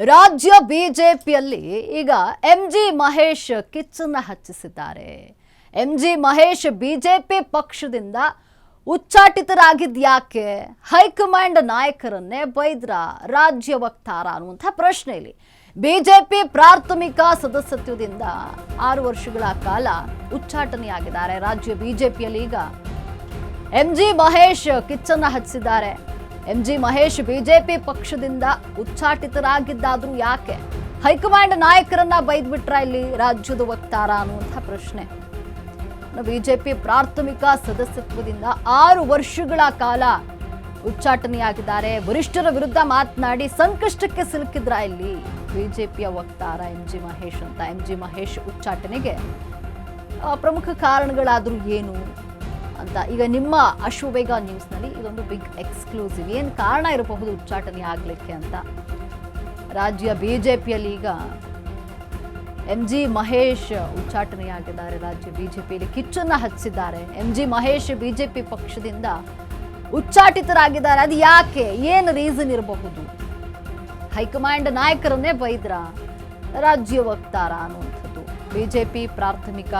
ರಾಜ್ಯ ಬಿಜೆಪಿಯಲ್ಲಿ ಈಗ ಎಂಜಿ ಮಹೇಶ್ ಕಿಚ್ಚನ್ನ ಹಚ್ಚಿಸಿದ್ದಾರೆ. ಎಂಜಿ ಮಹೇಶ್ ಬಿಜೆಪಿ ಪಕ್ಷದಿಂದ ಉಚ್ಚಾಟಿತರಾಗಿದ್ಯಾಕೆ? ಹೈಕಮಾಂಡ್ ನಾಯಕರನ್ನೇ ಬೈದ್ರ ರಾಜ್ಯ ವಕ್ತಾರ ಅನ್ನುವಂಥ ಪ್ರಶ್ನೆಯಲ್ಲಿ ಬಿಜೆಪಿ ಪ್ರಾಥಮಿಕ ಸದಸ್ಯತ್ವದಿಂದ 6 ವರ್ಷಗಳ ಕಾಲ ಉಚ್ಚಾಟನೆಯಾಗಿದ್ದಾರೆ. ರಾಜ್ಯ ಬಿಜೆಪಿಯಲ್ಲಿ ಈಗ ಎಂಜಿ ಮಹೇಶ್ ಕಿಚ್ಚನ್ನ ಹಚ್ಚಿಸಿದ್ದಾರೆ. ಎಂಜಿ ಮಹೇಶ್ ಬಿಜೆಪಿ ಪಕ್ಷದಿಂದ ಉಚ್ಚಾಟಿತರಾಗಿದ್ದಾದ್ರೂ ಯಾಕೆ? ಹೈಕಮಾಂಡ್ ನಾಯಕರನ್ನ ಬೈದ್ಬಿಟ್ರ ಇಲ್ಲಿ ರಾಜ್ಯದ ವಕ್ತಾರ ಅನ್ನುವಂಥ ಪ್ರಶ್ನೆ. ಬಿಜೆಪಿ ಪ್ರಾಥಮಿಕ ಸದಸ್ಯತ್ವದಿಂದ 6 ವರ್ಷಗಳ ಕಾಲ ಉಚ್ಚಾಟನೆಯಾಗಿದ್ದಾರೆ. ವರಿಷ್ಠರ ವಿರುದ್ಧ ಮಾತನಾಡಿ ಸಂಕಷ್ಟಕ್ಕೆ ಸಿಲುಕಿದ್ರ ಇಲ್ಲಿ ಬಿಜೆಪಿಯ ವಕ್ತಾರ ಎಂಜಿ ಮಹೇಶ್ ಅಂತ. ಎಂಜಿ ಮಹೇಶ್ ಉಚ್ಚಾಟನೆಗೆ ಪ್ರಮುಖ ಕಾರಣಗಳಾದ್ರೂ ಏನು ಅಂತ ಈಗ ನಿಮ್ಮ ಅಶ್ವವೇಗ ನ್ಯೂಸ್ನಲ್ಲಿ ಇದೊಂದು ಬಿಗ್ ಎಕ್ಸ್ಕ್ಲೂಸಿವ್. ಏನು ಕಾರಣ ಇರಬಹುದು ಉಚ್ಚಾಟನೆ ಆಗ್ಲಿಕ್ಕೆ ಅಂತ. ರಾಜ್ಯ ಬಿಜೆಪಿಯಲ್ಲಿ ಈಗ ಎಂಜಿ ಮಹೇಶ್ ಉಚ್ಚಾಟನೆಯಾಗಿದ್ದಾರೆ. ರಾಜ್ಯ ಬಿಜೆಪಿಯಲ್ಲಿ ಕಿಚ್ಚನ್ನ ಹಚ್ಚಿದ್ದಾರೆ. ಎಂಜಿ ಮಹೇಶ್ ಬಿಜೆಪಿ ಪಕ್ಷದಿಂದ ಉಚ್ಚಾಟಿತರಾಗಿದ್ದಾರೆ. ಅದು ಯಾಕೆ? ಏನು ರೀಸನ್ ಇರಬಹುದು? ಹೈಕಮಾಂಡ್ ನಾಯಕರನ್ನೇ ಬೈದ್ರ ರಾಜ್ಯ ವಕ್ತಾರ ಅನ್ನುವಂಥದ್ದು. ಬಿಜೆಪಿ ಪ್ರಾಥಮಿಕ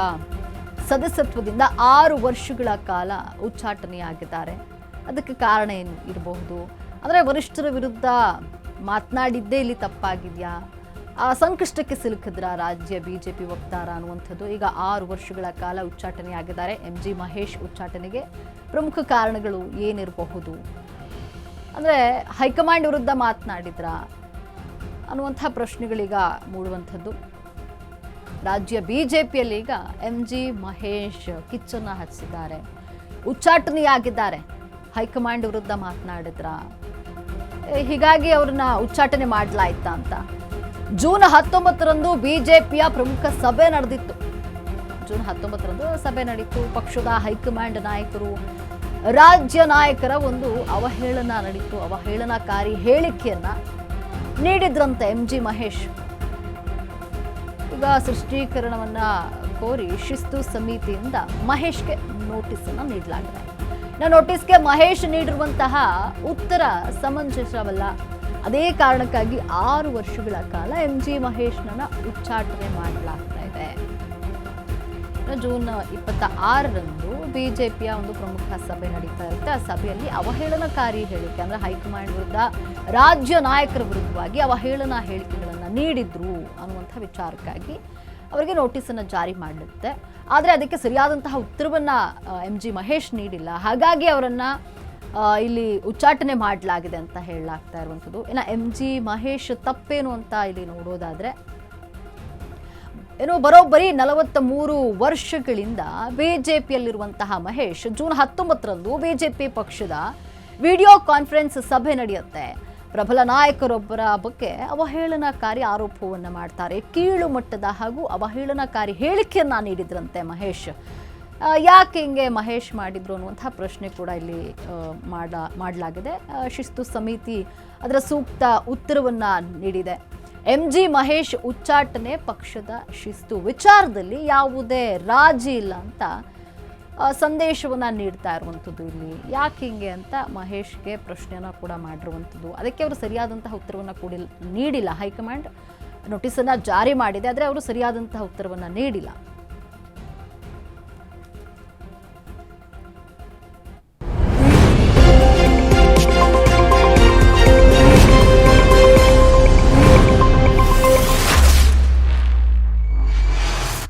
ಸದಸ್ಯತ್ವದಿಂದ 6 ವರ್ಷಗಳ ಕಾಲ ಉಚ್ಚಾಟನೆಯಾಗಿದ್ದಾರೆ. ಅದಕ್ಕೆ ಕಾರಣ ಏನು ಇರಬಹುದು? ಅಂದರೆ ವರಿಷ್ಠರ ವಿರುದ್ಧ ಮಾತನಾಡಿದ್ದೇ ಇಲ್ಲಿ ತಪ್ಪಾಗಿದೆಯಾ? ಆ ಸಂಕಷ್ಟಕ್ಕೆ ಸಿಲುಕಿದ್ರ ರಾಜ್ಯ ಬಿಜೆಪಿ ವಕ್ತಾರ ಅನ್ನುವಂಥದ್ದು. ಈಗ 6 ವರ್ಷಗಳ ಕಾಲ ಉಚ್ಚಾಟನೆಯಾಗಿದ್ದಾರೆ. ಎಂಜಿ ಮಹೇಶ್ ಉಚ್ಚಾಟನೆಗೆ ಪ್ರಮುಖ ಕಾರಣಗಳು ಏನಿರಬಹುದು? ಅಂದರೆ ಹೈಕಮಾಂಡ್ ವಿರುದ್ಧ ಮಾತನಾಡಿದ್ರ ಅನ್ನುವಂಥ ಪ್ರಶ್ನೆಗಳೀಗ ಮೂಡುವಂಥದ್ದು. ರಾಜ್ಯ ಬಿಜೆಪಿಯಲ್ಲಿ ಈಗ ಎಂಜಿ ಮಹೇಶ್ ಕಿಚ್ಚನ್ನ ಹಚ್ಚಿದ್ದಾರೆ. ಉಚ್ಚಾಟನೆಯಾಗಿದ್ದಾರೆ. ಹೈಕಮಾಂಡ್ ವಿರುದ್ಧ ಮಾತನಾಡಿದ್ರ, ಹೀಗಾಗಿ ಅವ್ರನ್ನ ಉಚ್ಚಾಟನೆ ಮಾಡಲಾಯ್ತಾ ಅಂತ. ಜೂನ್ 19ರಂದು ಬಿಜೆಪಿಯ ಪ್ರಮುಖ ಸಭೆ ನಡೆದಿತ್ತು. ಜೂನ್ 19ರಂದು ಸಭೆ ನಡೀತು. ಪಕ್ಷದ ಹೈಕಮಾಂಡ್ ನಾಯಕರು, ರಾಜ್ಯ ನಾಯಕರ ಒಂದು ಅವಹೇಳನ ನಡೀತು. ಅವಹೇಳನಕಾರಿ ಹೇಳಿಕೆಯನ್ನ ನೀಡಿದ್ರಂತೆ ಎಂಜಿ ಮಹೇಶ್. ಈಗ ಸೃಷ್ಟೀಕರಣವನ್ನ ಕೋರಿ ಶಿಸ್ತು ಸಮಿತಿಯಿಂದ ಮಹೇಶ್ಗೆ ನೋಟಿಸ್ ಅನ್ನು ನೀಡಲಾಗಿದೆ. ನೋಟಿಸ್ಗೆ ಮಹೇಶ್ ನೀಡಿರುವಂತಹ ಉತ್ತರ ಸಮಂಜಸವಲ್ಲ. ಅದೇ ಕಾರಣಕ್ಕಾಗಿ 6 ವರ್ಷಗಳ ಕಾಲ ಎಂಜಿ ಮಹೇಶ್ನನ್ನ ಉಚ್ಚಾಟನೆ ಮಾಡಲಾಗ್ತಾ ಇದೆ. ಜೂನ್ 26ರಂದು ಬಿಜೆಪಿಯ ಒಂದು ಪ್ರಮುಖ ಸಭೆ ನಡೀತಾ ಇರುತ್ತೆ. ಆ ಸಭೆಯಲ್ಲಿ ಅವಹೇಳನಕಾರಿ ಹೇಳಿಕೆ, ಅಂದ್ರೆ ಹೈಕಮಾಂಡ್ ವಿರುದ್ಧ ರಾಜ್ಯ ನಾಯಕರ ವಿರುದ್ಧವಾಗಿ ಅವಹೇಳನ ಹೇಳಿಕೆಗಳನ್ನ ನೀಡಿದ್ರು ಅನ್ನುವಂಥ ವಿಚಾರಕ್ಕಾಗಿ ಅವರಿಗೆ ನೋಟಿಸನ್ನು ಜಾರಿ ಮಾಡಿರುತ್ತೆ. ಆದರೆ ಅದಕ್ಕೆ ಸರಿಯಾದಂತಹ ಉತ್ತರವನ್ನ ಎಂಜಿ ಮಹೇಶ್ ನೀಡಿಲ್ಲ. ಹಾಗಾಗಿ ಅವರನ್ನ ಇಲ್ಲಿ ಉಚ್ಚಾಟನೆ ಮಾಡಲಾಗಿದೆ ಅಂತ ಹೇಳಲಾಗ್ತಾ ಇರುವಂಥದ್ದು. ಇನ್ನು ಎಂಜಿ ಮಹೇಶ್ ತಪ್ಪೇನು ಅಂತ ಇಲ್ಲಿ ನೋಡೋದಾದ್ರೆ, ಬರೋಬ್ಬರಿ 43 ವರ್ಷಗಳಿಂದ ಬಿಜೆಪಿಯಲ್ಲಿರುವಂತಹ ಮಹೇಶ್ ಜೂನ್ 19ರಂದು ಬಿಜೆಪಿ ಪಕ್ಷದ ವಿಡಿಯೋ ಕಾನ್ಫರೆನ್ಸ್ ಸಭೆ ನಡೆಯುತ್ತೆ. ಪ್ರಬಲ ನಾಯಕರೊಬ್ಬರ ಬಗ್ಗೆ ಅವಹೇಳನಕಾರಿ ಆರೋಪವನ್ನ ಮಾಡ್ತಾರೆ. ಕೀಳು ಮಟ್ಟದ ಹಾಗೂ ಅವಹೇಳನಕಾರಿ ಹೇಳಿಕೆಯನ್ನ ನೀಡಿದ್ರಂತೆ ಮಹೇಶ್. ಯಾಕೆ ಹಿಂಗೆ ಮಹೇಶ್ ಮಾಡಿದ್ರು ಅನ್ನುವಂಥ ಪ್ರಶ್ನೆ ಕೂಡ ಇಲ್ಲಿ ಮಾಡಲಾಗಿದೆ. ಶಿಸ್ತು ಸಮಿತಿ ಅದರ ಸೂಕ್ತ ಉತ್ತರವನ್ನ ನೀಡಿದೆ. ಎಂಜಿ ಮಹೇಶ್ ಉಚ್ಚಾಟನೆ ಪಕ್ಷದ ಶಿಸ್ತು ವಿಚಾರದಲ್ಲಿ ಯಾವುದೇ ರಾಜಿ ಇಲ್ಲ ಅಂತ ಸಂದೇಶವನ್ನ ನೀಡ್ತಾ ಇರುವಂಥದ್ದು. ಇಲ್ಲಿ ಯಾಕೆ ಹಿಂಗೆ ಅಂತ ಮಹೇಶ್ಗೆ ಪ್ರಶ್ನೆಯನ್ನ ಕೂಡ ಮಾಡಿರುವಂಥದ್ದು. ಅದಕ್ಕೆ ಅವರು ಸರಿಯಾದಂತಹ ಉತ್ತರವನ್ನ ನೀಡಿಲ್ಲ. ಹೈಕಮಾಂಡ್ ನೋಟಿಸನ್ನ ಜಾರಿ ಮಾಡಿದೆ, ಆದರೆ ಅವರು ಸರಿಯಾದಂತಹ ಉತ್ತರವನ್ನ ನೀಡಿಲ್ಲ.